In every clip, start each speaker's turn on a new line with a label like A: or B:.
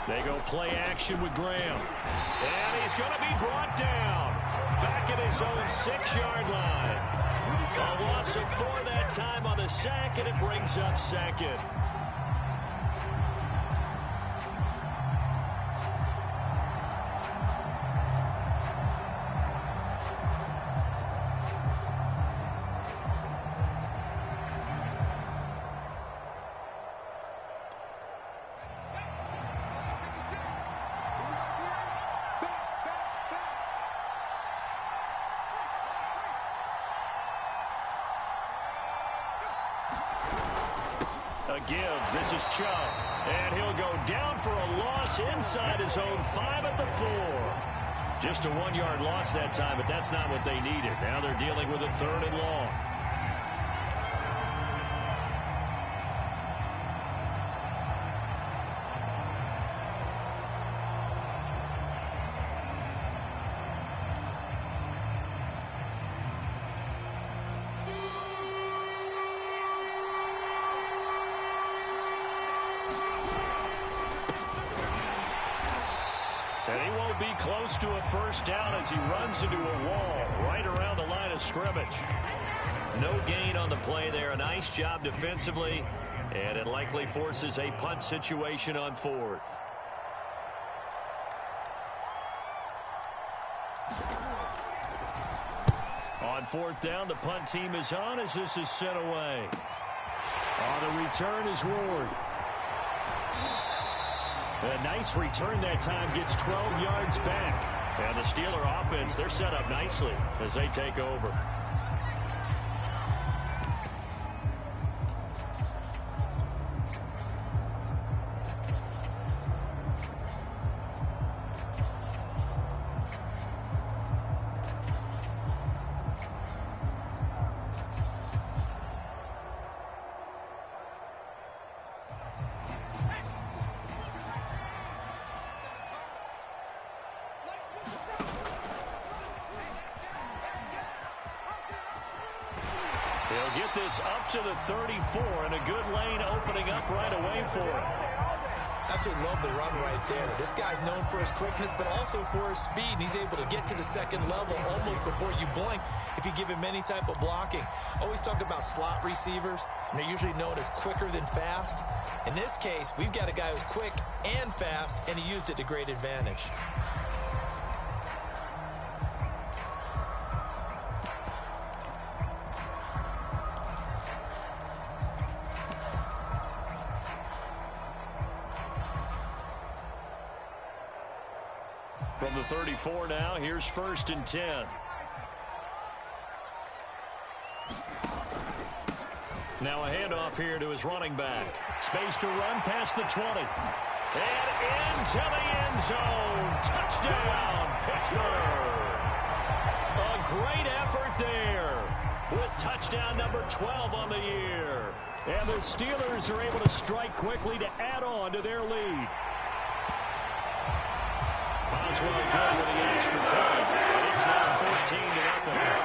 A: They go play action with Graham. And he's going to be brought down. Back at his own 6-yard line. A loss of 4 that time on the sack, and it brings up second. A give. This is Chubb. And he'll go down for a loss inside his own 5 at the 4. Just a 1-yard loss that time, but that's not what they needed. Now they're dealing with a 3rd and long. And he won't be close to a first down as he runs into a wall right around the line of scrimmage. No gain on the play there. A nice job defensively. And it likely forces a punt situation on 4th. On 4th down, the punt team is on as this is sent away. On the return is Ward. A nice return that time, gets 12 yards back. And the Steeler offense, they're set up nicely as they take over. He'll get this up to the 34, and a good lane opening up right away for him.
B: Absolutely love the run right there. This guy's known for his quickness, but also for his speed. And he's able to get to the second level almost before you blink if you give him any type of blocking. Always talk about slot receivers, and they're usually known as quicker than fast. In this case, we've got a guy who's quick and fast, and he used it to great advantage.
A: From the 34 now, here's 1st and 10. Now a handoff here to his running back. Space to run past the 20. And into the end zone. Touchdown, Pittsburgh. A great effort there with touchdown number 12 on the year. And the Steelers are able to strike quickly to add on to their lead. Boswell good with the extra point. And it's now 14-0.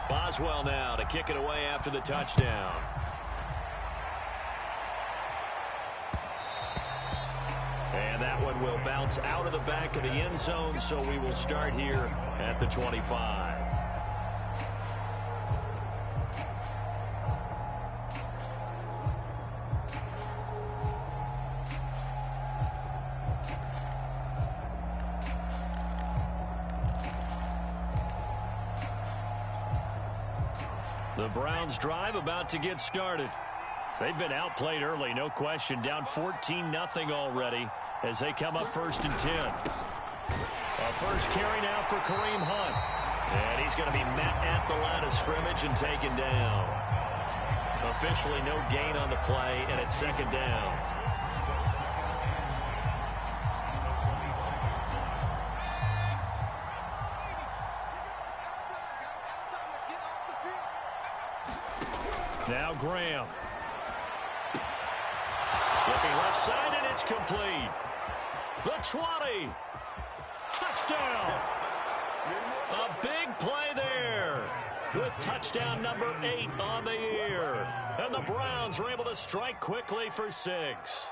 A: Boswell now to kick it away after the touchdown. And that one will bounce out of the back of the end zone, so we will start here at the 25. The Browns drive about to get started. They've been outplayed early, no question. Down 14-0 already as they come up 1st and 10. A first carry now for Kareem Hunt. And he's going to be met at the line of scrimmage and taken down. Officially no gain on the play, and it's 2nd down. Now Graham. Looking left side, and it's complete. The 20. Touchdown! A big play there with touchdown number 8 on the year. And the Browns were able to strike quickly for 6.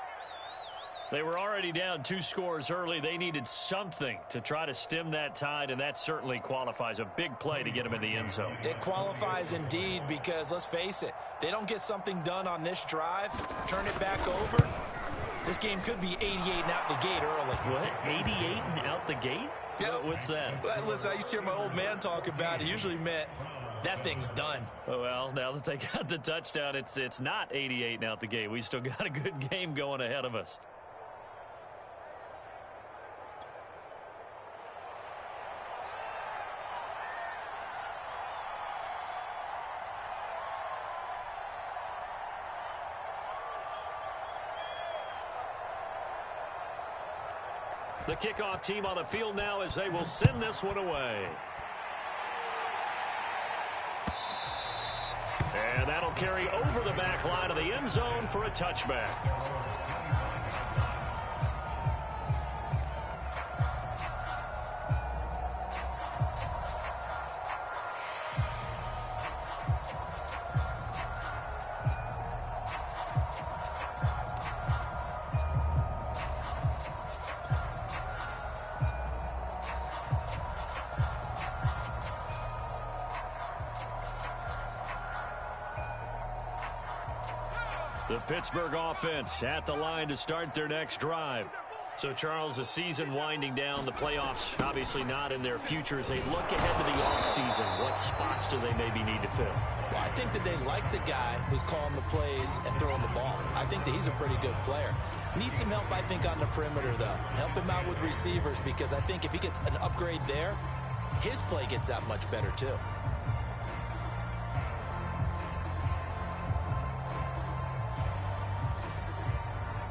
A: They were already down 2 scores early. They needed something to try to stem that tide, and that certainly qualifies. A big play to get them in the end zone.
B: It qualifies indeed because, let's face it, they don't get something done on this drive, turn it back over. This game could be 88 and out the gate early.
A: What? 88 and out the gate?
B: Yep.
A: What's that?
B: Well, listen, I used to hear my old man talk about it. It usually meant that thing's done.
A: Well, now that they got the touchdown, it's not 88 and out the gate. We still got a good game going ahead of us. The kickoff team on the field now as they will send this one away. And that'll carry over the back line of the end zone for a touchback. The Pittsburgh offense at the line to start their next drive. So, Charles, the season winding down, the playoffs obviously not in their future. As they look ahead to the offseason, what spots do they maybe need to fill?
B: Well, I think that they like the guy who's calling the plays and throwing the ball. I think that he's a pretty good player. Needs some help, I think, on the perimeter, though. Help him out with receivers because I think if he gets an upgrade there, his play gets that much better, too.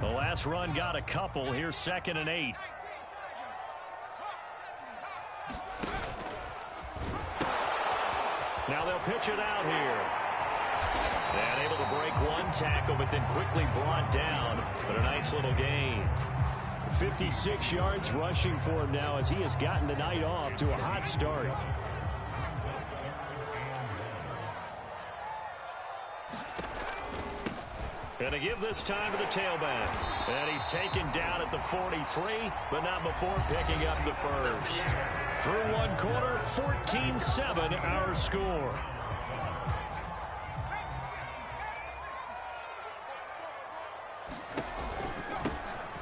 A: The last run got a couple. Here's 2nd and 8. Now they'll pitch it out here. And able to break one tackle, but then quickly brought down. But a nice little gain. 56 yards rushing for him now as he has gotten the night off to a hot start. Going to give this time to the tailback. And he's taken down at the 43, but not before picking up the first. Through one quarter, 14-7 our score.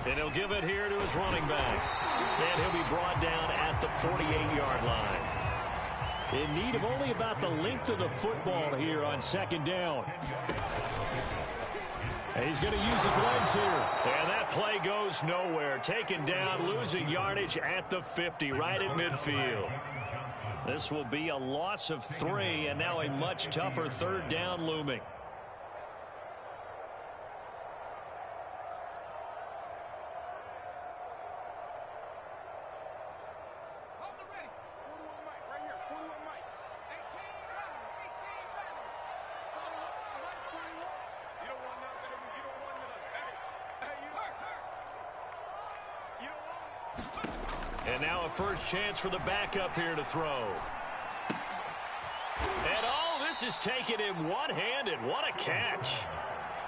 A: And he'll give it here to his running back. And he'll be brought down at the 48-yard line. In need of only about the length of the football here on 2nd down. He's going to use his legs here. And that play goes nowhere. Taken down, losing yardage at the 50, right at midfield. This will be a loss of 3, and now a much tougher 3rd down looming. And now a first chance for the backup here to throw. And oh, this is taking him one-handed. What a catch.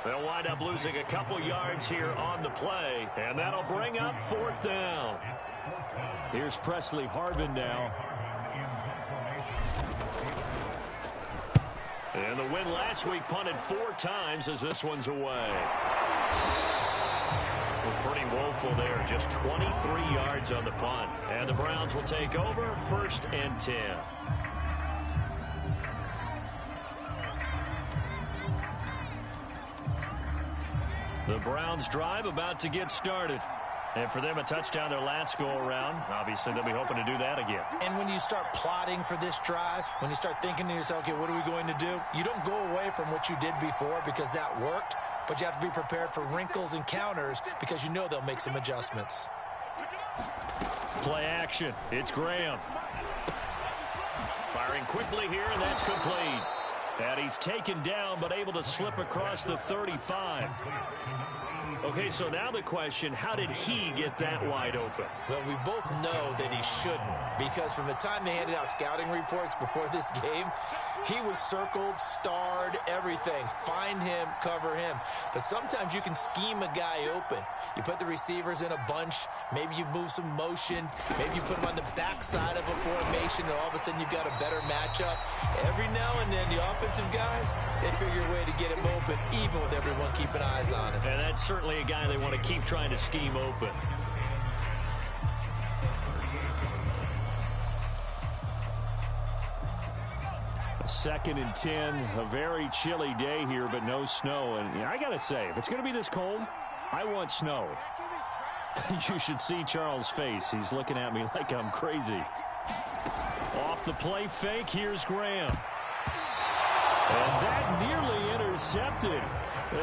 A: They'll wind up losing a couple yards here on the play, and that'll bring up 4th down. Here's Presley Harvin now. And the win last week punted 4 times as this one's away. Pretty woeful there, just 23 yards on the punt. And the Browns will take over, 1st and 10. The Browns drive about to get started. And for them, a touchdown their last go-around. Obviously, they'll be hoping to do that again.
B: And when you start plotting for this drive, when you start thinking to yourself, okay, what are we going to do? You don't go away from what you did before because that worked. But you have to be prepared for wrinkles and counters because you know they'll make some adjustments.
A: Play action. It's Graham. Firing quickly here, and that's complete. And he's taken down but able to slip across the 35. Okay, so now the question, how did he get that wide open?
B: Well, we both know that he shouldn't, because from the time they handed out scouting reports before this game, he was circled, starred, everything. Find him, cover him. But sometimes you can scheme a guy open. You put the receivers in a bunch. Maybe you move some motion. Maybe you put them on the backside of a formation, and all of a sudden you've got a better matchup. Every now and then, the offensive guys, they figure a way to get him open, even with everyone keeping eyes on him.
A: And that's certainly a guy they want to keep trying to scheme open. Second and 10, a very chilly day here, but no snow. And I got to say, if it's going to be this cold, I want snow. You should see Charles' face. He's looking at me like I'm crazy. Off the play fake, here's Graham. And that nearly intercepted.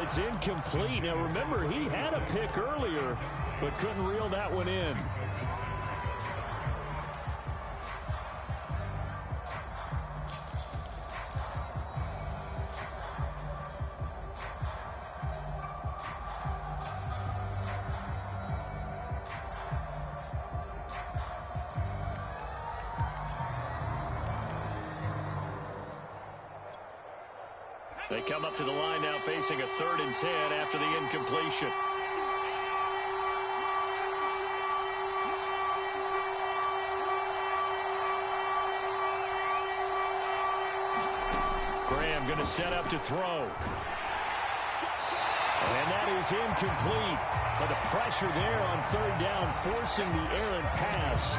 A: It's incomplete. Now, remember, he had a pick earlier, but couldn't reel that one in. They come up to the line now facing a 3rd and 10 after the incompletion. Graham going to set up to throw. And that is incomplete. But the pressure there on 3rd down, forcing the errant pass.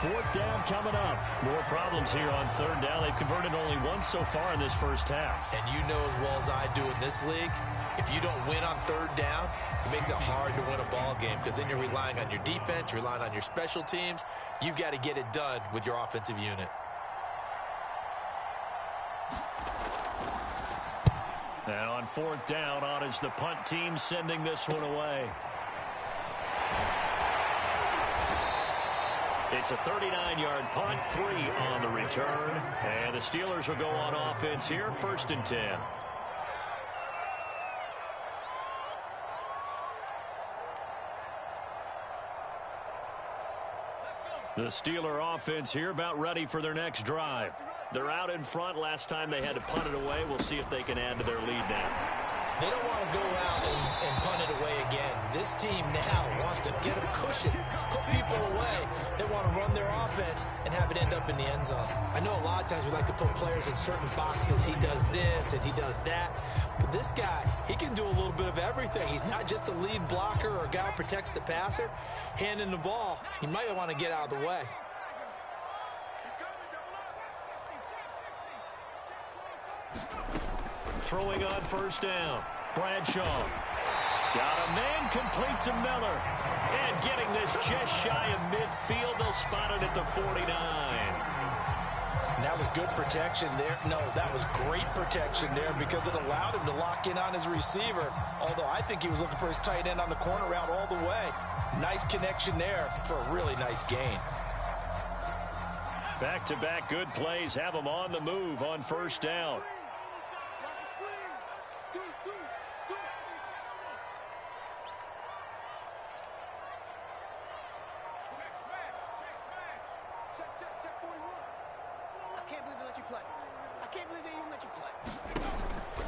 A: 4th down coming up. More problems here on 3rd down. They've converted only once so far in this first half.
B: And you know as well as I do in this league, if you don't win on 3rd down, it makes it hard to win a ball game, because then you're relying on your defense, you're relying on your special teams. You've got to get it done with your offensive unit.
A: And on 4th down, on is the punt team sending this one away. It's a 39-yard punt, 3 on the return. And the Steelers will go on offense here, 1st and 10. The Steeler offense here about ready for their next drive. They're out in front. Last time they had to punt it away. We'll see if they can add to their lead now.
B: They don't want to go out and punt it away again. This team now wants to get a cushion, put people away. They want to run their offense and have it end up in the end zone. I know a lot of times we like to put players in certain boxes. He does this and he does that. But this guy, he can do a little bit of everything. He's not just a lead blocker or a guy who protects the passer. Handing the ball, he might want to get out of the way.
A: Throwing on 1st down. Bradshaw. Got a man complete to Miller. And getting this just shy of midfield. They'll spot it at the 49.
C: And that was good protection there. No, that was great protection there, because it allowed him to lock in on his receiver. Although I think he was looking for his tight end on the corner route all the way. Nice connection there for a really nice gain.
A: Back-to-back good plays have them on the move on 1st down.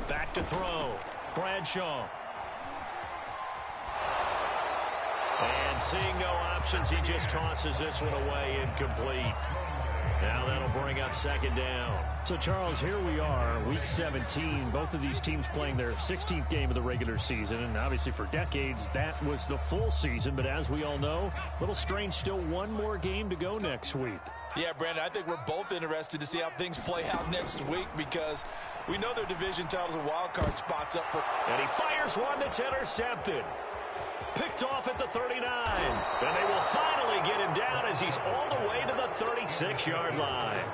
A: Back to throw. Bradshaw. And seeing no options, he just tosses this one away, incomplete. Now that'll bring up 2nd down. So, Charles, here we are, Week 17. Both of these teams playing their 16th game of the regular season. And obviously for decades, that was the full season. But as we all know, a little strange, still one more game to go next week.
C: Yeah, Brandon, I think we're both interested to see how things play out next week, because we know their division titles and wild card spots up for.
A: And he fires one that's intercepted. Picked off at the 39. And they will finally get him down as he's all the way to the 36-yard line.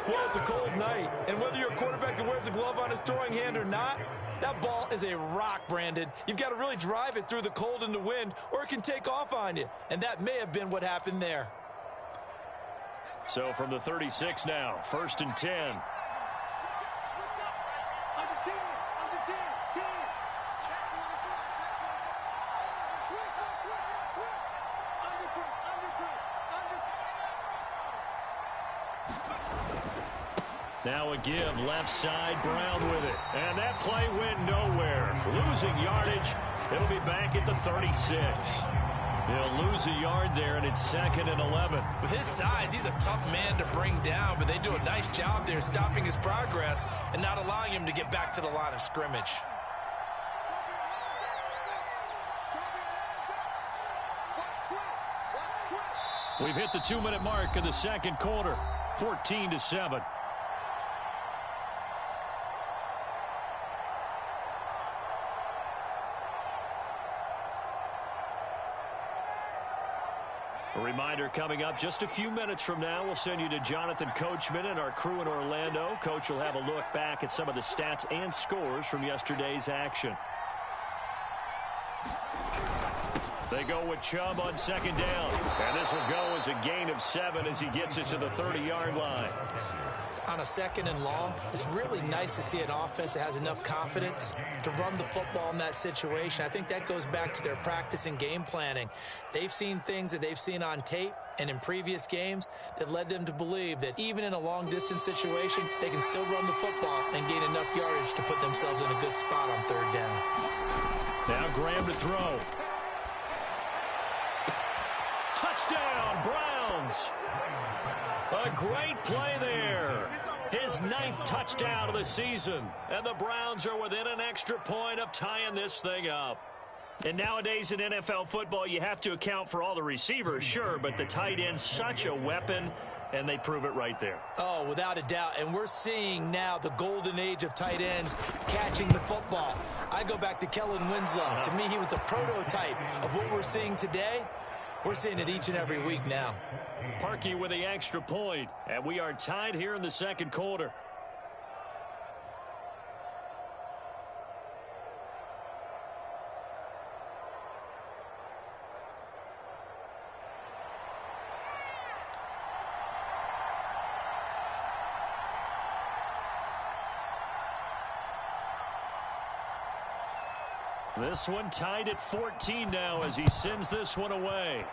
B: Well, it's a cold night, and whether you're a quarterback that wears a glove on his throwing hand or not, that ball is a rock, Brandon. You've got to really drive it through the cold and the wind, or it can take off on you. And that may have been what happened there.
A: So from the 36 now, 1st and 10. Now a give, left side, Brown with it. And that play went nowhere. Losing yardage. It'll be back at the 36. He'll lose a yard there, and it's 2nd and 11.
B: With his size, he's a tough man to bring down, but they do a nice job there stopping his progress and not allowing him to get back to the line of scrimmage.
A: We've hit the 2-minute mark of the second quarter, 14-7. A reminder coming up just a few minutes from now, we'll send you to Jonathan Coachman and our crew in Orlando. Coach will have a look back at some of the stats and scores from yesterday's action. They go with Chubb on 2nd down. And this will go as a gain of 7 as he gets it to the 30-yard line.
B: On a 2nd and long, it's really nice to see an offense that has enough confidence to run the football in that situation. I think that goes back to their practice and game planning. They've seen things that they've seen on tape and in previous games that led them to believe that even in a long-distance situation, they can still run the football and gain enough yardage to put themselves in a good spot on 3rd down.
A: Now Graham to throw. Touchdown, Browns. A great play there. His 9th touchdown of the season. And the Browns are within an extra point of tying this thing up. And nowadays in NFL football, you have to account for all the receivers, sure, but the tight end's such a weapon, and they prove it right there.
B: Oh, without a doubt. And we're seeing now the golden age of tight ends catching the football. I go back to Kellen Winslow. To me, he was the prototype of what we're seeing today. We're seeing it each and every week now.
A: Parkey with the extra point, and we are tied here in the second quarter. This one tied at 14 now as he sends this one away.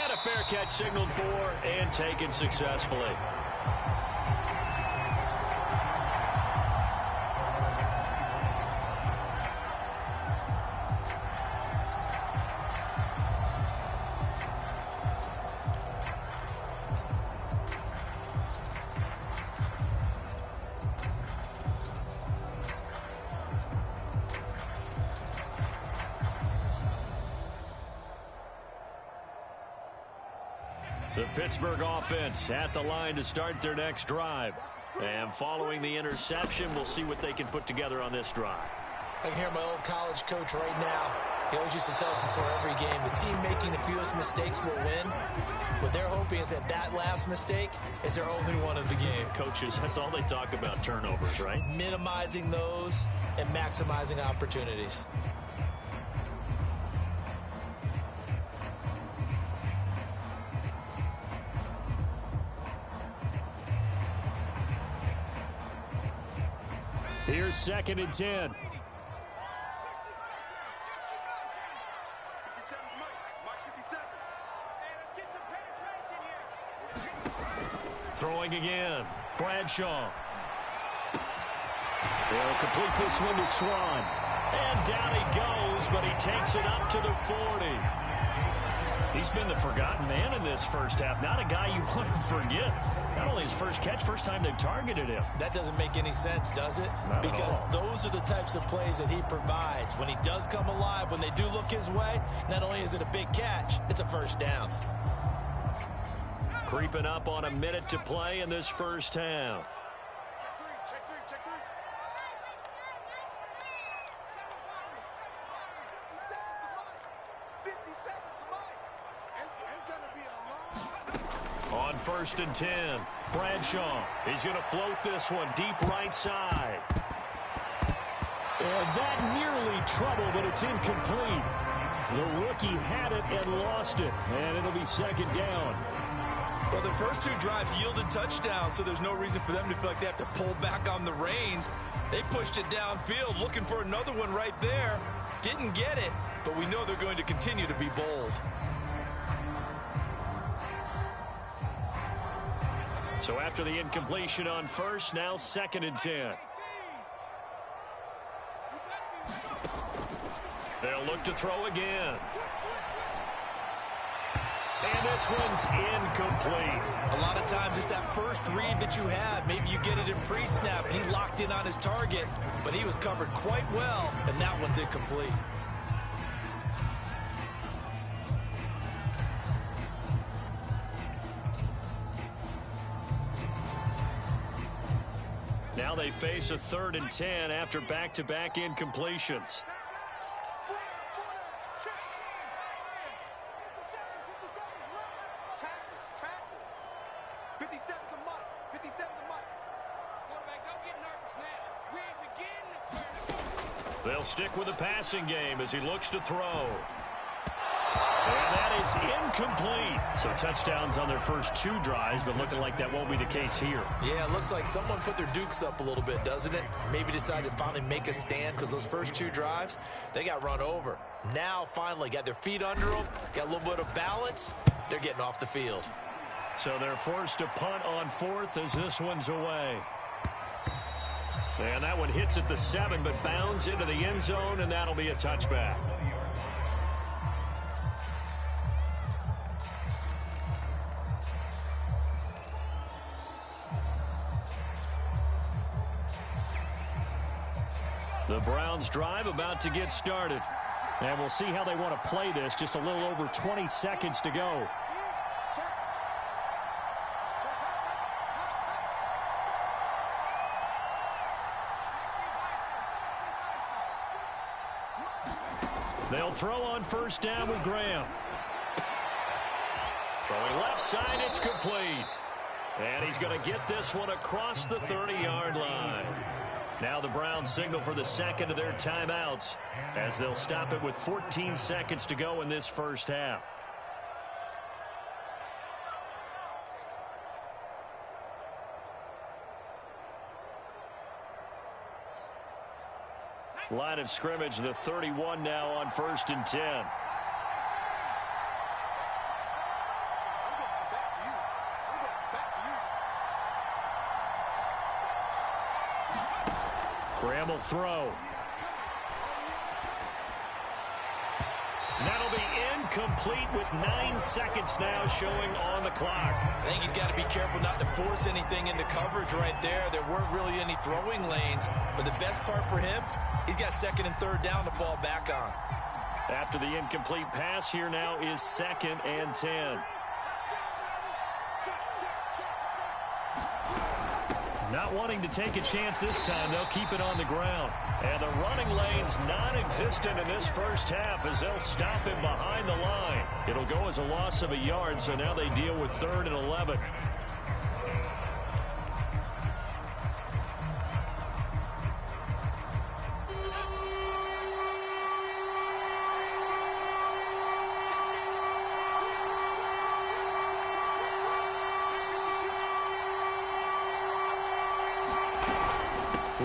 A: And a fair catch signaled for and taken successfully. The Pittsburgh offense at the line to start their next drive. And following the interception, we'll see what they can put together on this drive.
B: I can hear my old college coach right now. He always used to tell us before every game, the team making the fewest mistakes will win. What they're hoping is that that last mistake is their only one of the game.
A: Coaches, that's all they talk about, turnovers, right?
B: Minimizing those and maximizing opportunities.
A: Here's 2nd and 10. Throwing again. Bradshaw. They'll complete this one to Swan. And down he goes, but he takes it up to the 40. He's been the forgotten man in this first half. Not a guy you want to forget. Not only his first catch, first time they've targeted him.
B: That doesn't make any sense, does it?
A: Not
B: because
A: at all.
B: Those are the types of plays that he provides. When he does come alive, when they do look his way, not only is it a big catch, it's a first down.
A: Creeping up on a minute to play in this first half. On 1st and 10, Bradshaw. He's going to float this one deep right side. And that nearly trouble, but it's incomplete. The rookie had it and lost it, and it'll be 2nd down.
B: Well, the first 2 drives yielded touchdowns, so there's no reason for them to feel like they have to pull back on the reins. They pushed it downfield, looking for another one right there. Didn't get it, but we know they're going to continue to be bold.
A: So after the incompletion on first, now 2nd and 10. They'll look to throw again. And this one's incomplete.
B: A lot of times it's that first read that you had. Maybe you get it in pre-snap, and he locked in on his target, but he was covered quite well, and that one's incomplete.
A: Now they face a 3rd and 10 after back-to-back incompletions. They'll stick with the passing game as he looks to throw. And that is incomplete. So touchdowns on their first 2 drives, but looking like that won't be the case here.
B: Yeah, it looks like someone put their dukes up a little bit, doesn't it? Maybe decided to finally make a stand because those first 2 drives, they got run over. Now, finally, got their feet under them, got a little bit of balance. They're getting off the field.
A: So they're forced to punt on 4th as this one's away. And that one hits at the 7, but bounds into the end zone, and that'll be a touchback. The Browns drive about to get started. And we'll see how they want to play this. Just a little over 20 seconds to go. They'll throw on first down with Graham. Throwing left side, it's complete. And he's going to get this one across the 30-yard line. Now the Browns signal for the 2nd of their timeouts as they'll stop it with 14 seconds to go in this first half. Line of scrimmage, the 31 now on 1st and 10. Graham will throw. That'll be incomplete with 9 seconds now showing on the clock.
B: I think he's got to be careful not to force anything into coverage right there. There weren't really any throwing lanes, but the best part for him, he's got 2nd and 3rd down to fall back on.
A: After the incomplete pass, here now is 2nd and 10. Not wanting to take a chance this time, they'll keep it on the ground. And the running lane's non-existent in this first half as they'll stop him behind the line. It'll go as a loss of a yard, so now they deal with 3rd and 11.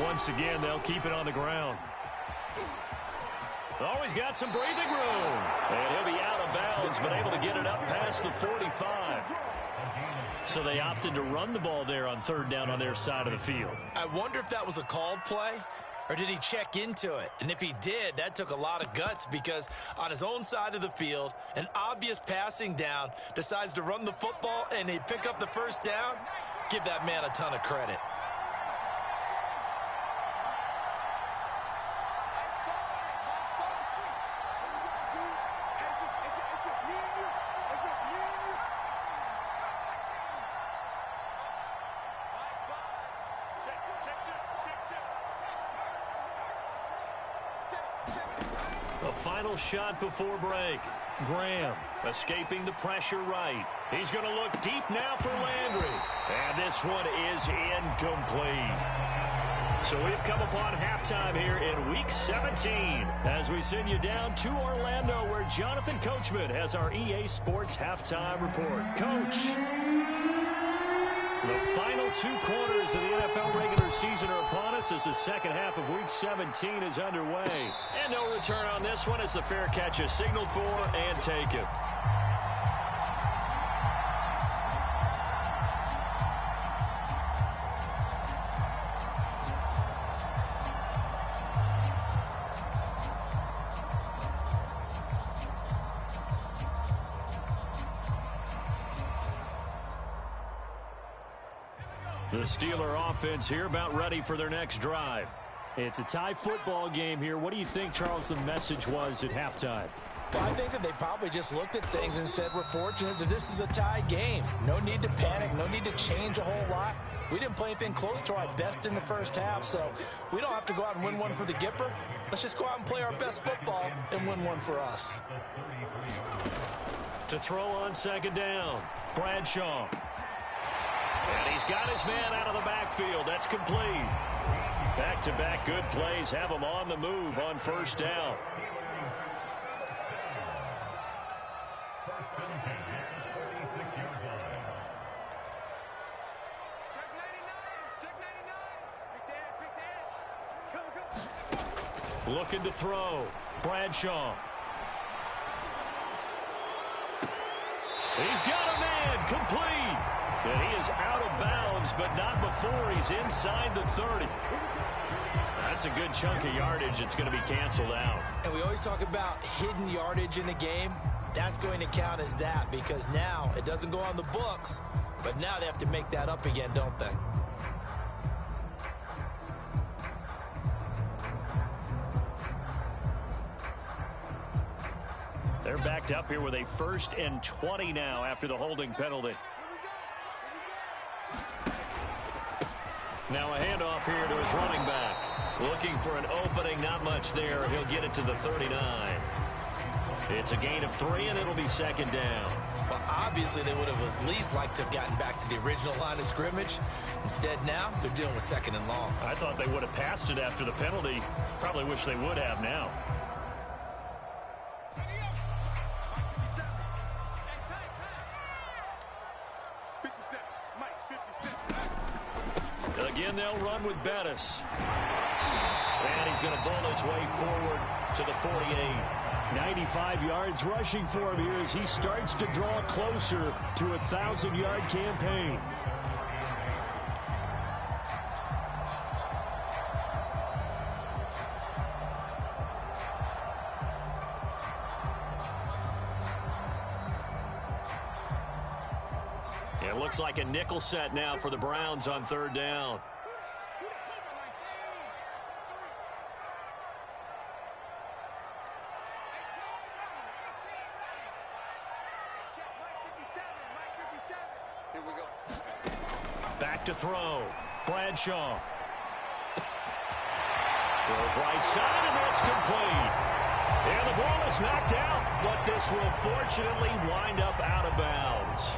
A: Once again, they'll keep it on the ground. Always got some breathing room. And he'll be out of bounds, but able to get it up past the 45. So they opted to run the ball there on 3rd down on their side of the field.
B: I wonder if that was a called play, or did he check into it? And if he did, that took a lot of guts because on his own side of the field, an obvious passing down, decides to run the football and he pick up the first down. Give that man a ton of credit.
A: A final shot before break. Graham escaping the pressure right. He's going to look deep now for Landry. And this one is incomplete. So we've come upon halftime here in Week 17 as we send you down to Orlando where Jonathan Coachman has our EA Sports Halftime Report. Coach, the final 2 quarters of the NFL regular season are upon us as the second half of Week 17 is underway. And no return on this one as the fair catch is signaled for and taken. The Steeler offense here about ready for their next drive.
D: It's a tie football game here. What do you think, Charles, the message was at halftime?
C: Well, I think that they probably just looked at things and said, we're fortunate that this is a tie game. No need to panic. No need to change a whole lot. We didn't play anything close to our best in the first half, so we don't have to go out and win one for the Gipper. Let's just go out and play our best football and win one for us.
A: To throw on second down, Bradshaw. And he's got his man out of the backfield. That's complete. Back-to-back good plays have him on the move on first down. Looking to throw. Bradshaw. He's got a man complete. And he is out of bounds, but not before he's inside the 30. That's a good chunk of yardage. It's going to be canceled out.
B: And we always talk about hidden yardage in a game. That's going to count as that because now it doesn't go on the books, but now they have to make that up again, don't they?
A: They're backed up here with a 1st and 20 now after the holding penalty. Now a handoff here to his running back. Looking for an opening, not much there. He'll get it to the 39. It's a gain of 3, and it'll be second down.
B: Well, obviously they would have at least liked to have gotten back to the original line of scrimmage. Instead now, they're dealing with 2nd and long.
A: I thought they would have passed it after the penalty. Probably wish they would have now. Again, they'll run with Bettis. And he's going to bowl his way forward to the 48.
D: 95 yards rushing for him here as he starts to draw closer to a 1,000-yard campaign.
A: It looks like a nickel set now for the Browns on 3rd down. Back to throw. Bradshaw. Throws right side, and that's complete. And the ball is knocked out, but this will fortunately wind up out of bounds.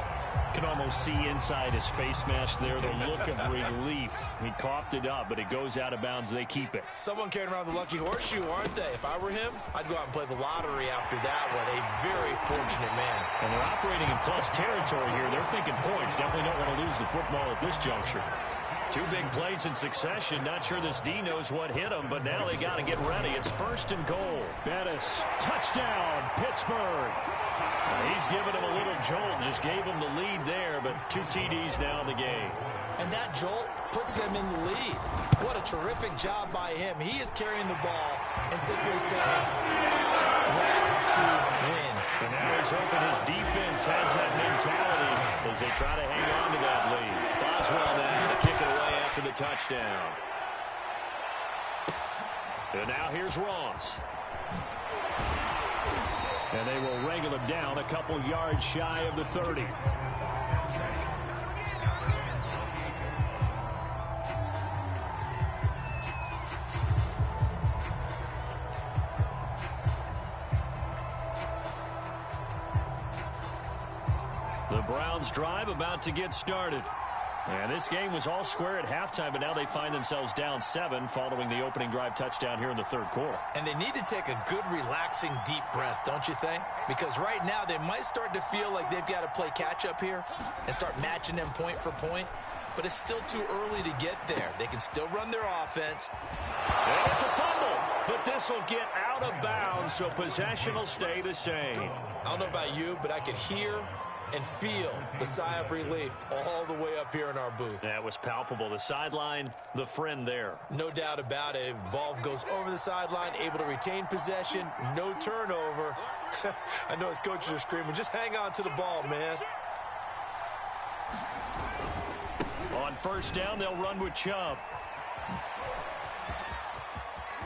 A: Can almost see inside his face mask there the look of relief. He coughed it up, but it goes out of bounds. They keep it.
B: Someone carrying around the lucky horseshoe, aren't they? If I were him, I'd go out and play the lottery after that one. A very fortunate man.
A: And they're operating in plus territory here. They're thinking points. Definitely don't want to lose the football at this juncture. 2 big plays in succession. Not sure this D knows what hit him, but now they got to get ready. It's 1st and goal.
D: Bettis, touchdown, Pittsburgh.
A: He's given him a little jolt, just gave him the lead there, but 2 TDs now in the game.
B: And that jolt puts them in the lead. What a terrific job by him. He is carrying the ball and simply saying, ready to win.
A: And now he's hoping his defense has that mentality as they try to hang on to that lead. Boswell now to kick it away after the touchdown. And now here's Ross.
D: And they will wrangle him down a couple yards shy of the 30.
A: The Browns drive about to get started. And this game was all square at halftime, but now they find themselves down 7 following the opening drive touchdown here in the 3rd quarter.
B: And they need to take a good, relaxing, deep breath, don't you think? Because right now they might start to feel like they've got to play catch-up here and start matching them point for point. But it's still too early to get there. They can still run their offense.
A: And it's a fumble, but this will get out of bounds, so possession will stay the same.
B: I don't know about you, but I could hear and feel the sigh of relief all the way up here in our booth.
A: That was palpable. The sideline, the friend there.
B: No doubt about it. If the ball goes over the sideline, able to retain possession, no turnover. I know his coaches are screaming, just hang on to the ball, man.
A: On first down, they'll run with Chubb.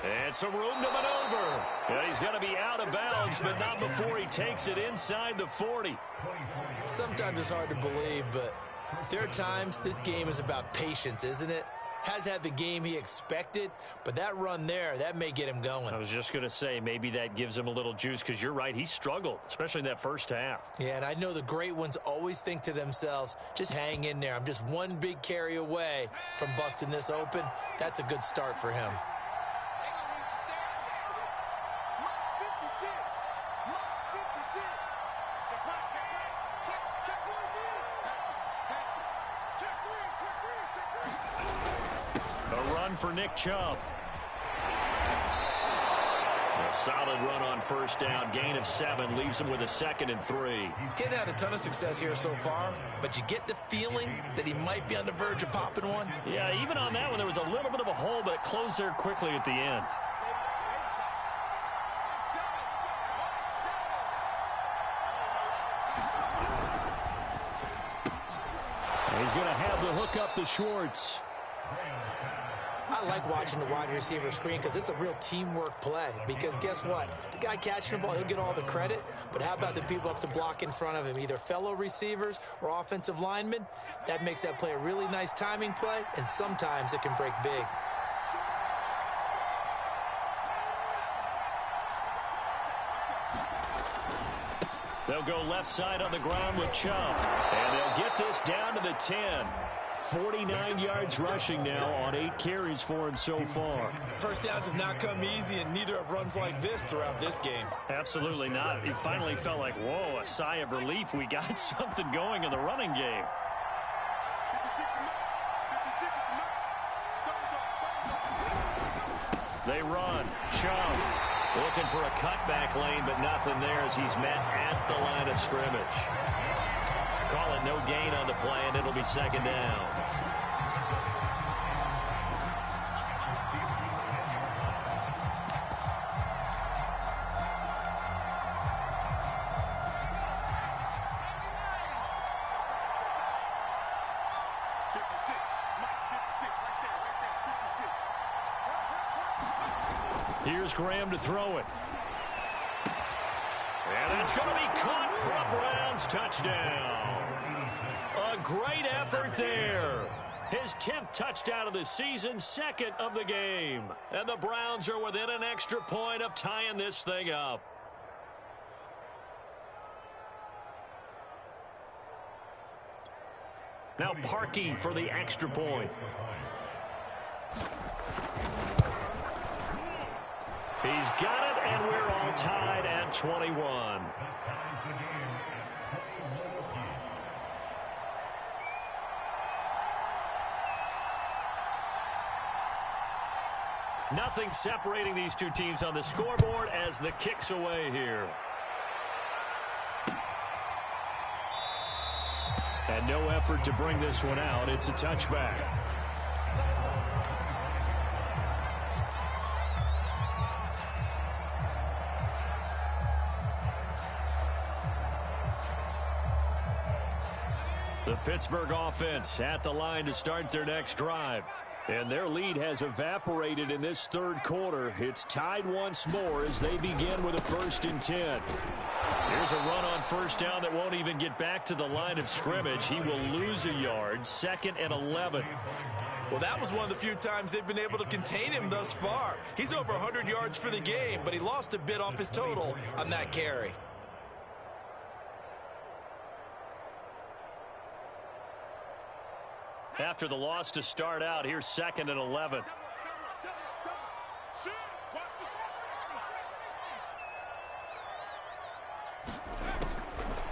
A: And some room to maneuver. And he's going to be out of bounds, but not before he takes it inside the 40.
B: Sometimes it's hard to believe, but there are times this game is about patience, isn't it? Has had the game he expected, but that run there, that may get him going.
A: I was just going to say, maybe that gives him a little juice, because you're right, he struggled, especially in that first half.
B: Yeah, and I know the great ones always think to themselves, just hang in there. I'm just one big carry away from busting this open. That's a good start for him.
A: For Nick Chubb. A solid run on first down. Gain of 7 leaves him with a 2nd and 3.
B: Getting had a ton of success here so far, but you get the feeling that he might be on the verge of popping one.
A: Yeah, even on that one, there was a little bit of a hole, but it closed there quickly at the end. And he's going to have the hook up to Schwartz.
B: I like watching the wide receiver screen because it's a real teamwork play. Because guess what? The guy catching the ball, he'll get all the credit. But how about the people up to block in front of him, either fellow receivers or offensive linemen? That makes that play a really nice timing play, and sometimes it can break big.
A: They'll go left side on the ground with Chubb. And they'll get this down to the 10. 49 yards rushing now on 8 carries for him so far.
B: First downs have not come easy, and neither have runs like this throughout this game.
A: Absolutely not. It finally felt like, whoa, a sigh of relief. We got something going in the running game. They run. Chubb looking for a cutback lane, but nothing there as he's met at the line of scrimmage. Call it no gain on the play, and it'll be 2nd down. Here's Graham to throw it. And that's going to be caught for a Browns touchdown. A great effort there. His 10th touchdown of the season, 2nd of the game. And the Browns are within an extra point of tying this thing up. Now Parkey for the extra point. He's got it, and we're all tied at 21. Nothing separating these two teams on the scoreboard as the kick's away here. And no effort to bring this one out. It's a touchback. The Pittsburgh offense at the line to start their next drive. And their lead has evaporated in this 3rd quarter. It's tied once more as they begin with a 1st and 10. Here's a run on first down that won't even get back to the line of scrimmage. He will lose a yard, 2nd and 11.
B: Well, that was one of the few times they've been able to contain him thus far. He's over 100 yards for the game, but he lost a bit off his total on that carry.
A: After the loss to start out, here's 2nd and 11.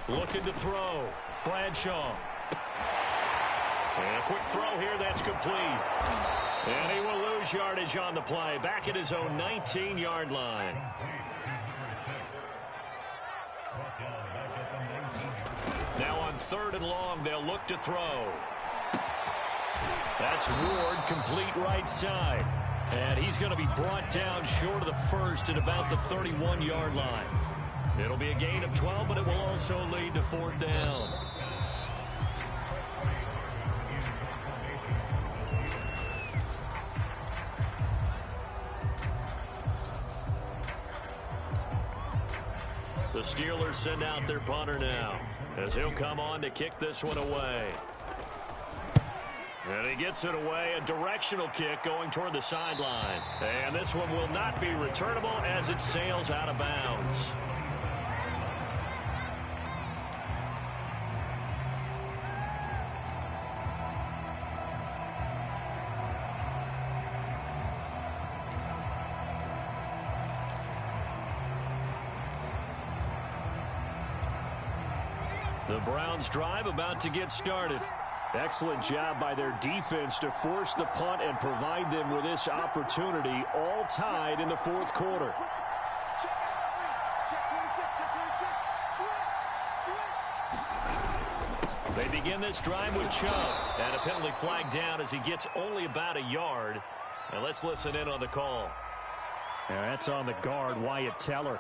A: Looking to throw. Bradshaw. And a quick throw here, that's complete. And he will lose yardage on the play, back at his own 19-yard line. Now on 3rd and long, they'll look to throw. That's Ward, complete right side. And he's going to be brought down short of the first at about the 31-yard line. It'll be a gain of 12, but it will also lead to 4th down. Steelers send out their punter now, as he'll come on to kick this one away. And he gets it away, a directional kick going toward the sideline. And this one will not be returnable as it sails out of bounds. The Browns drive about to get started. Excellent job by their defense to force the punt and provide them with this opportunity, all tied in the fourth quarter. They begin this drive with Chubb, and a penalty flag down as he gets only about a yard. And let's listen in on the call.
D: Yeah, that's on the guard, Wyatt Teller.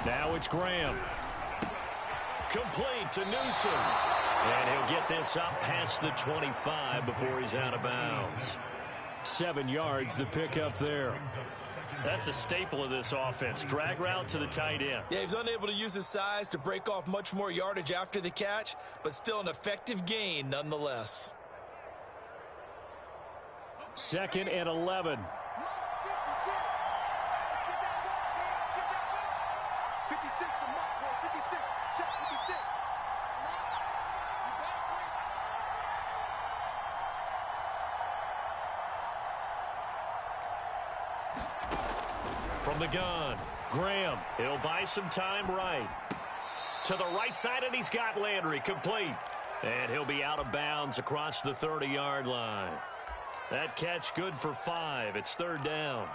A: Now it's Graham. Complete to Newsom. And he'll get this up past the 25 before he's out of bounds.
D: 7 yards, the pickup there.
A: That's a staple of this offense. Drag route to the tight end.
B: Yeah, he's unable to use his size to break off much more yardage after the catch, but still an effective gain nonetheless.
D: 2nd and 11.
A: From the gun, Graham. He'll buy some time right. To the right side, and he's got Landry complete. And he'll be out of bounds across the 30-yard line. That catch good for 5. It's 3rd down.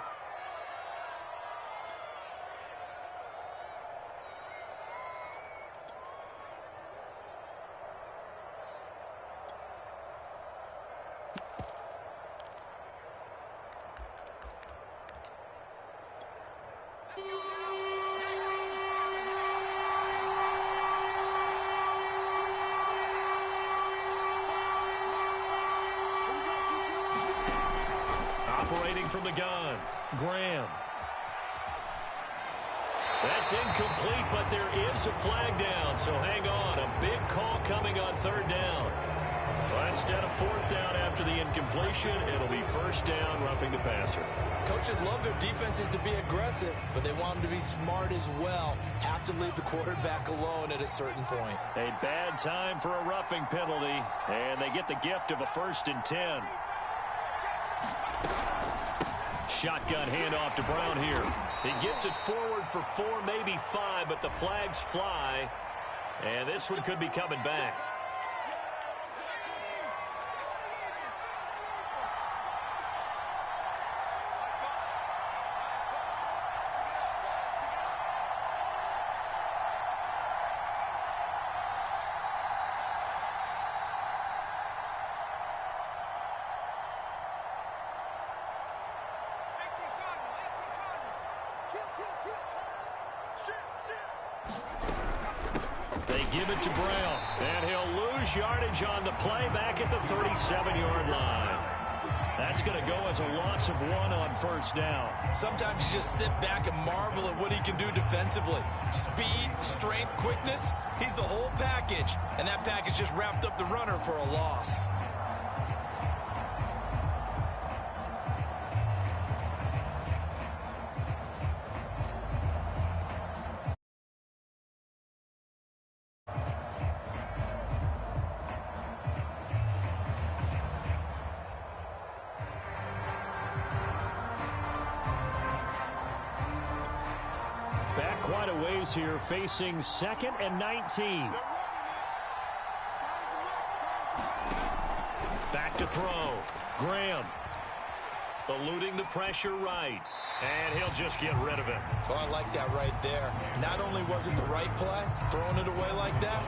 A: Operating from the gun, Graham. That's incomplete, but there is a flag down, so hang on. A big call coming on 3rd down. But instead of 4th down after the incompletion, it'll be 1st down, roughing the passer.
B: Coaches love their defenses to be aggressive, but they want them to be smart as well. Have to leave the quarterback alone at a certain point.
A: A bad time for a roughing penalty, and they get the gift of a 1st and 10. Shotgun handoff to Brown here. He gets it forward for 4, maybe 5, but the flags fly. And this one could be coming back. They give it to Brown, and he'll lose yardage on the play back at the 37-yard line. That's going to go as a loss of 1 on 1st down.
B: Sometimes you just sit back and marvel at what he can do defensively. Speed, strength, quickness, he's the whole package. And that package just wrapped up the runner for a loss.
D: Back quite a ways here, facing 2nd and 19.
A: Back to throw. Graham. eluding the pressure right. And he'll just get rid of it.
B: Oh, I like that right there. Not only was it the right play, throwing it away like that,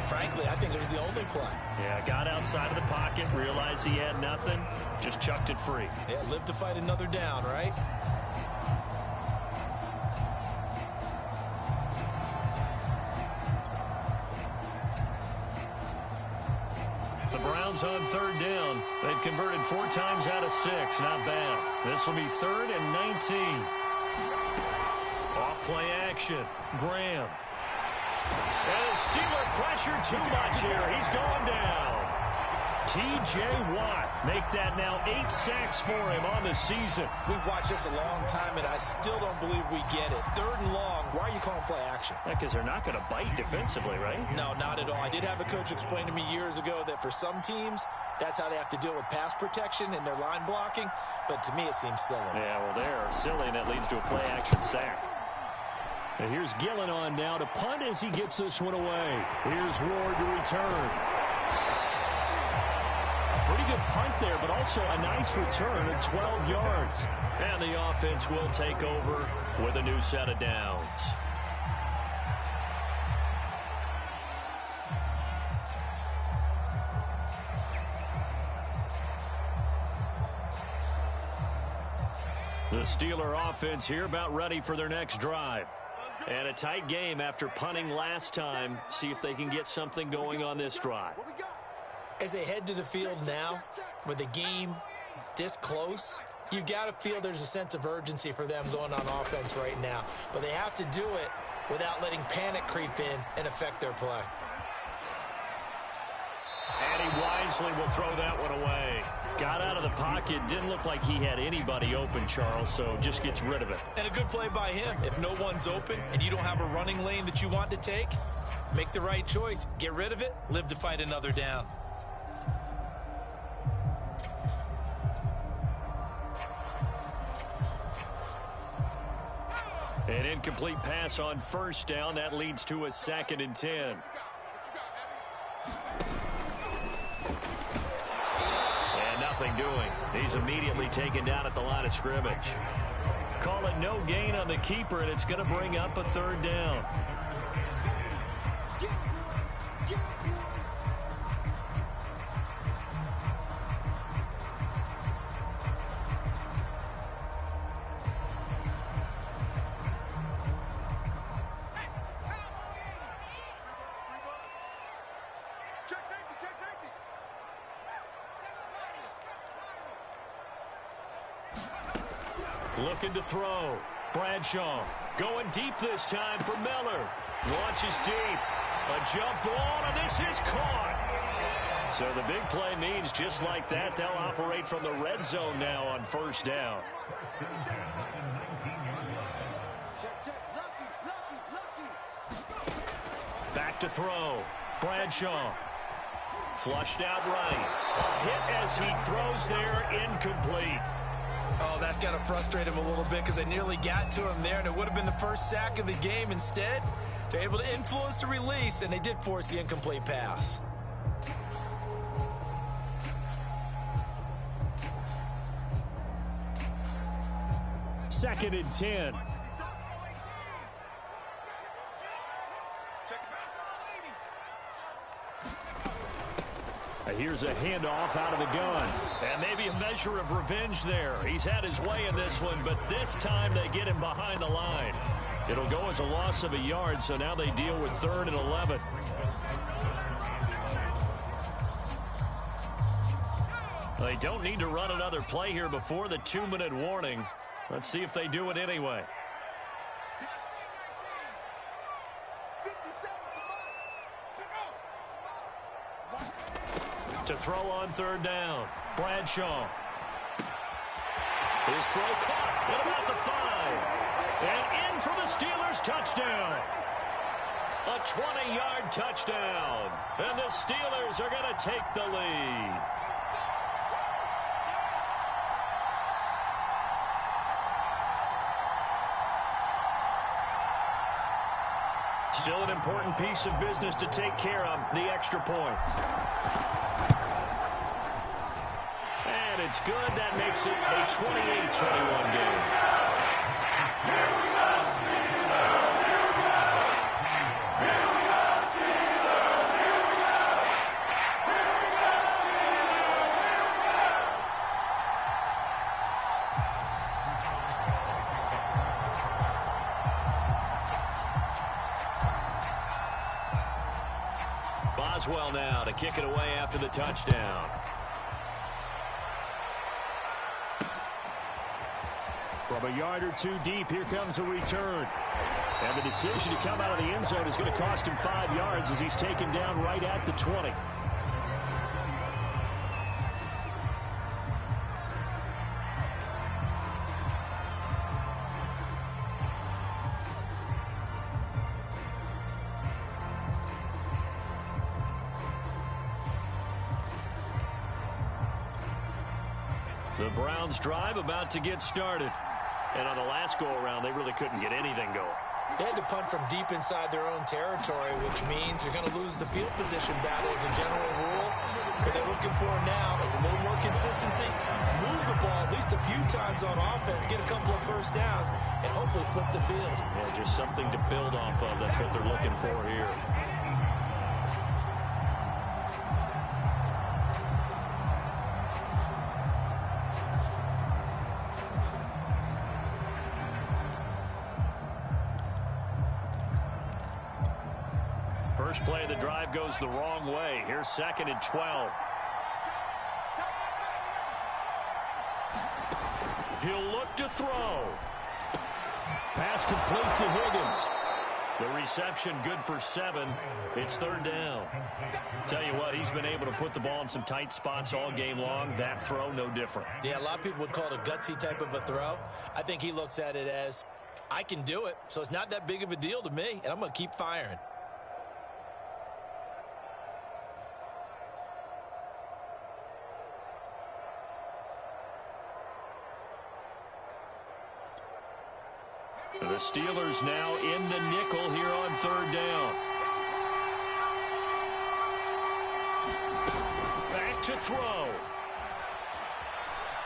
B: frankly, I think it was the only play.
A: Yeah, got outside of the pocket, realized he had nothing, just chucked it free.
B: Yeah, live to fight another down, right?
A: The Browns on third down. They've converted 4 times out of 6. Not bad. This will be 3rd and 19. Off play action. Graham. And the Steeler pressure too much here. He's going down. T.J. Watt make that now 8 sacks for him on the season.
B: We've watched this a long time, and I still don't believe we get it. 3rd and long. Why are you calling play action?
A: Because they're not going to bite defensively, right?
B: No, not at all. I did have a coach explain to me years ago that for some teams, that's how they have to deal with pass protection and their line blocking. But to me, it seems silly.
A: Yeah, well, they're silly, and that leads to a play action sack. And here's Gillen on now to punt as he gets this one away. Here's Ward to return. Pretty good punt there, but also a nice return of 12 yards. And the offense will take over with a new set of downs. The Steeler offense here about ready for their next drive. And a tight game after punting last time. See if they can get something going on this drive.
B: As they head to the field now, with the game this close, you've got to feel there's a sense of urgency for them going on offense right now. But they have to do it without letting panic creep in and affect their play.
A: And he wisely will throw that one away. Got out of the pocket. Didn't look like he had anybody open, Charles, so just gets rid of it.
B: And a good play by him. If no one's open and you don't have a running lane that you want to take, make the right choice. Get rid of it. Live to fight another down.
A: An incomplete pass on first down. That leads to a 2nd and 10. And nothing doing. He's immediately taken down at the line of scrimmage. Call it no gain on the keeper, and it's going to bring up a 3rd down. Looking to throw. Bradshaw going deep this time for Miller. Launches deep. A jump ball, and this is caught. So the big play means just like that, they'll operate from the red zone now on first down. Back to throw. Bradshaw. Flushed out right. A hit as he throws there, incomplete.
B: Oh, that's got to frustrate him a little bit because they nearly got to him there, and it would have been the first sack of the game. Instead, they're able to influence the release, and they did force the incomplete pass.
D: Second and 10. Here's a handoff out of the gun.
A: And maybe a measure of revenge there. He's had his way in this one, but this time they get him behind the line. It'll go as a loss of a yard, so now they deal with 3rd and 11. They don't need to run another play here before the 2-minute warning. Let's see if they do it anyway. To throw on 3rd down. Bradshaw. His throw caught at about the 5. And in for the Steelers touchdown. A 20-yard touchdown. And the Steelers are going to take the lead. Still an important piece of business to take care of, the extra point. And it it's good. That makes it a 28-21 game. Boswell now to kick it away after the touchdown.
D: From a yard or two deep, here comes a return. And the decision to come out of the end zone is going to cost him 5 yards as he's taken down right at the 20.
A: The Browns drive about to get started. And on the last go-around, they really couldn't get anything going.
B: They had to punt from deep inside their own territory, which means you're going to lose the field position battle as a general rule. What they're looking for now is a little more consistency, move the ball at least a few times on offense, get a couple of first downs, and hopefully flip the field.
A: Yeah, just something to build off of. That's what they're looking for here. First play of the drive goes the wrong way. Here's 2nd and 12. He'll look to throw.
D: Pass complete to Higgins.
A: The reception good for 7. It's 3rd down. Tell you what, he's been able to put the ball in some tight spots all game long. That throw, no different.
B: Yeah, a lot of people would call it a gutsy type of a throw. I think he looks at it as, I can do it, so it's not that big of a deal to me, and I'm going to keep firing.
A: The Steelers now in the nickel here on 3rd down. Back to throw.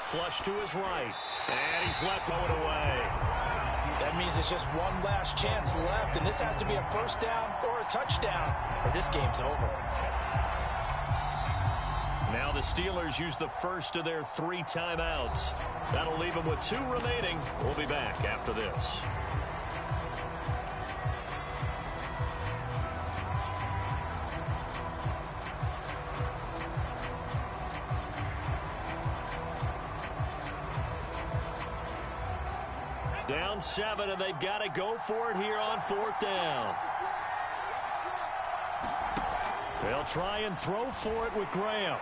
A: Flush to his right. And he's left going away.
C: That means it's just one last chance left, and this has to be a first down or a touchdown, or this game's over.
A: Now the Steelers use the first of their 3 timeouts. That'll leave them with 2 remaining. We'll be back after this. Down 7, and they've got to go for it here on 4th down. They'll try and throw for it with Graham.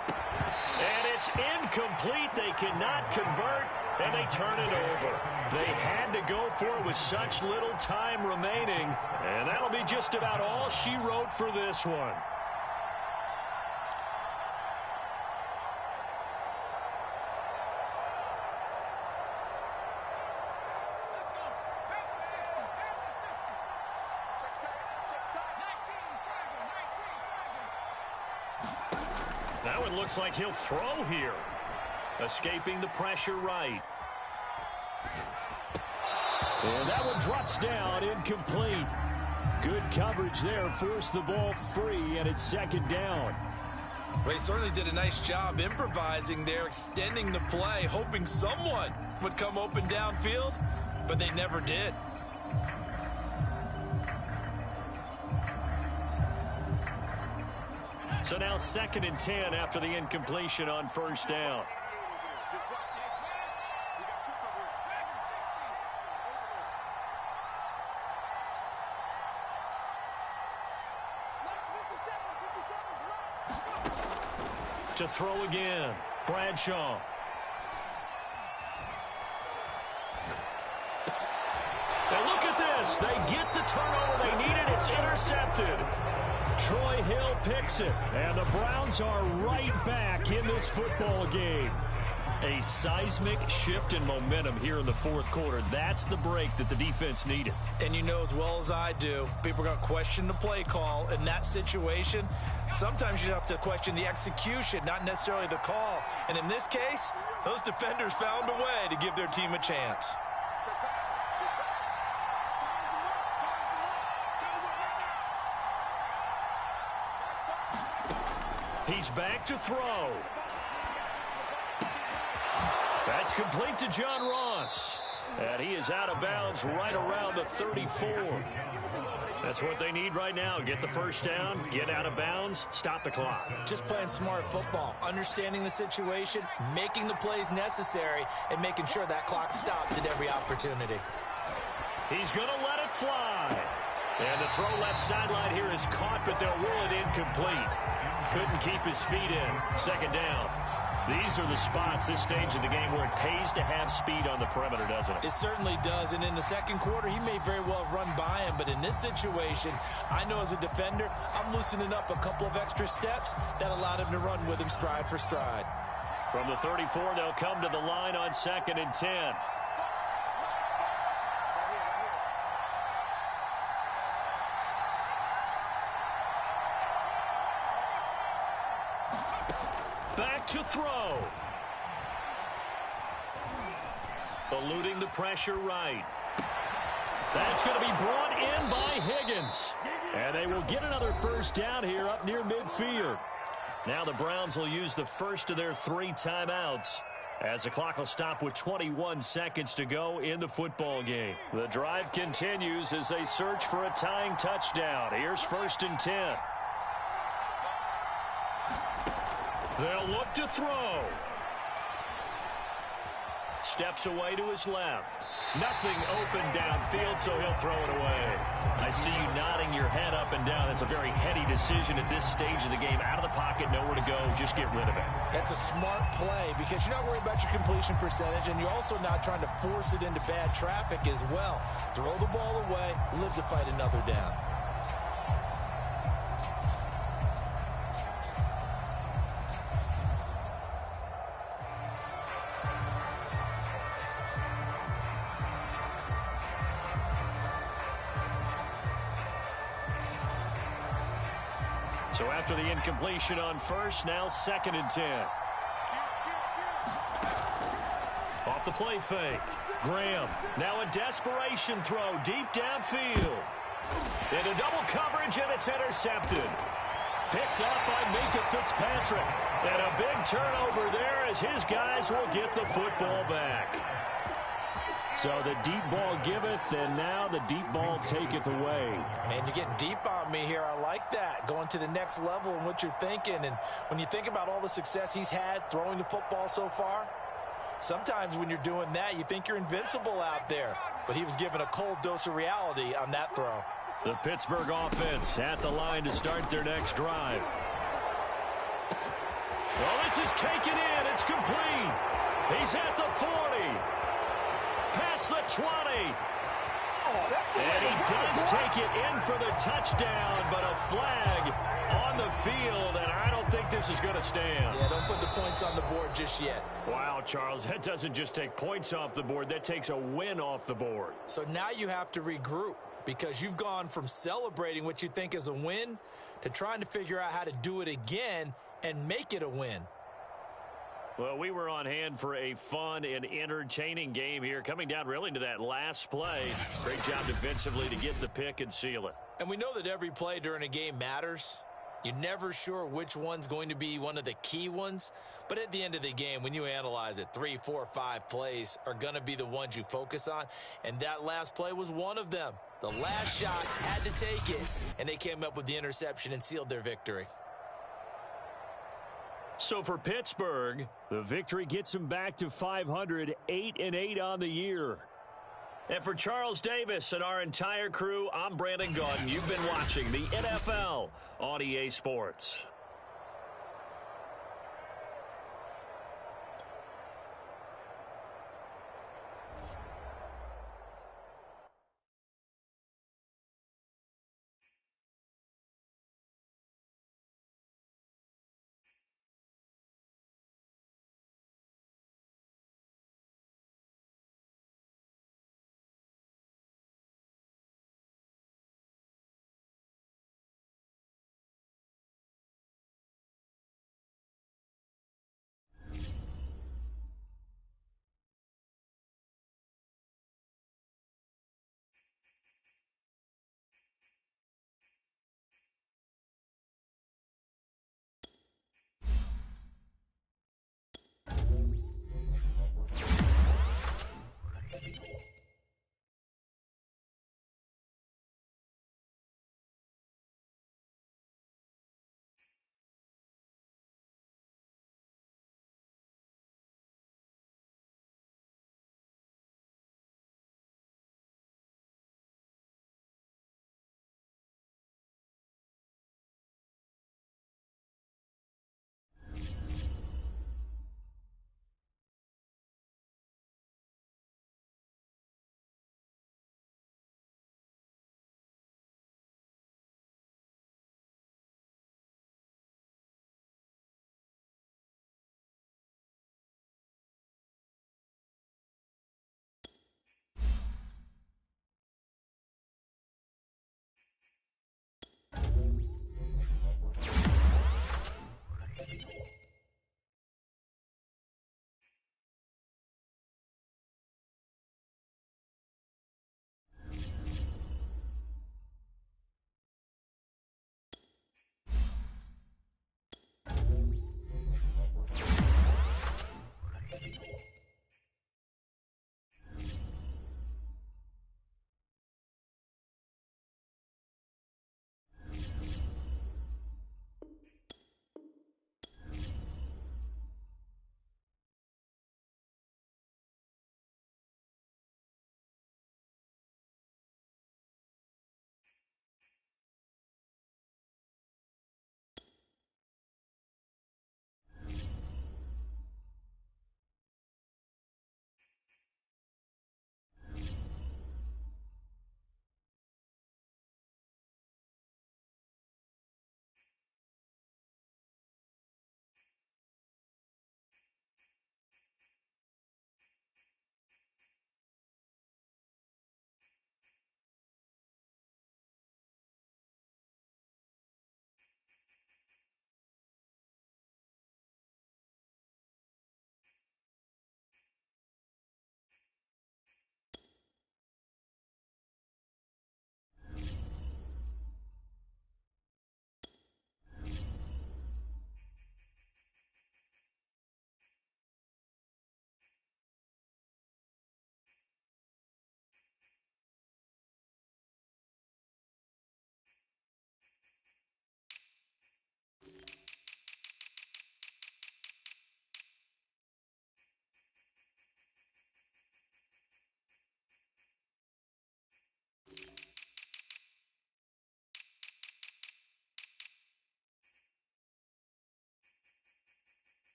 A: And it's incomplete. They cannot convert, and they turn it over. They had to go for it with such little time remaining, and that'll be just about all she wrote for this one. That one looks like he'll throw here. Escaping the pressure right.
D: And that one drops down, incomplete. Good coverage there, forced the ball free, and it's 2nd down.
B: Well, he certainly did a nice job improvising there, extending the play, hoping someone would come open downfield, but they never did.
A: So now 2nd and 10 after the incompletion on 1st down. To throw again, Bradshaw. And look at this. They get the turnover they needed. It's intercepted. Troy Hill picks it. And the Browns are right back in this football game. A seismic shift in momentum here in the fourth quarter. That's the break that the defense needed.
B: And you know as well as I do, people are going to question the play call in that situation. Sometimes you have to question the execution, not necessarily the call. And in this case, those defenders found a way to give their team a chance.
A: He's back to throw. That's complete to John Ross. And he is out of bounds right around the 34. That's what they need right now. Get the first down, get out of bounds, stop the clock.
B: Just playing smart football, understanding the situation, making the plays necessary, and making sure that clock stops at every opportunity.
A: He's going to let it fly. And the throw left sideline here is caught, but they'll rule it incomplete. Couldn't keep his feet in. Second down. These are the spots, this stage of the game, where it pays to have speed on the perimeter, doesn't it?
B: It certainly does, and in the second quarter, he may very well have run by him, but in this situation, I know as a defender, I'm loosening up a couple of extra steps that allowed him to run with him stride for stride.
A: From the 34, they'll come to the line on 2nd and 10. Back to throw. Eluding the pressure right. That's going to be brought in by Higgins. And they will get another first down here up near midfield. Now the Browns will use the first of their 3 timeouts as the clock will stop with 21 seconds to go in the football game. The drive continues as they search for a tying touchdown. Here's 1st and 10. They'll look to throw. Steps away to his left. Nothing open downfield, so he'll throw it away. I see you nodding your head up and down. It's a very heady decision at this stage of the game. Out of the pocket, nowhere to go. Just get rid of it.
B: That's a smart play because you're not worried about your completion percentage, and you're also not trying to force it into bad traffic as well. Throw the ball away, live to fight another down.
A: So after the incompletion on first, now 2nd and 10. Off the play fake. Graham, now a desperation throw deep downfield. Into double coverage, and it's intercepted. Picked up by Minka Fitzpatrick. And a big turnover there as his guys will get the football back. So the deep ball giveth, and now the deep ball taketh away.
B: Man, you're getting deep on me here. I like that. Going to the next level in what you're thinking. And when you think about all the success he's had throwing the football so far, sometimes when you're doing that, you think you're invincible out there. But he was given a cold dose of reality on that throw.
A: The Pittsburgh offense at the line to start their next drive. Well, this is taken in. It's complete. He's at the 40. Past the 20. And he does take it in for the touchdown, but a flag on the field, and I don't think this is going to stand.
B: Yeah, don't put the points on the board just yet.
A: Wow, Charles, that doesn't just take points off the board. That takes a win off the board.
B: So now you have to regroup because you've gone from celebrating what you think is a win to trying to figure out how to do it again and make it a win.
A: Well, we were on hand for a fun and entertaining game here, coming down really to that last play. Great job defensively to get the pick and seal it.
B: And we know that every play during a game matters. You're never sure which one's going to be one of the key ones. But at the end of the game, when you analyze it, 3, 4, 5 plays are going to be the ones you focus on. And that last play was one of them. The last shot had to take it, and they came up with the interception and sealed their victory.
A: So for Pittsburgh, the victory gets them back to 500, 8-8 on the year. And for Charles Davis and our entire crew, I'm Brandon Gaudin. You've been watching the NFL on EA Sports.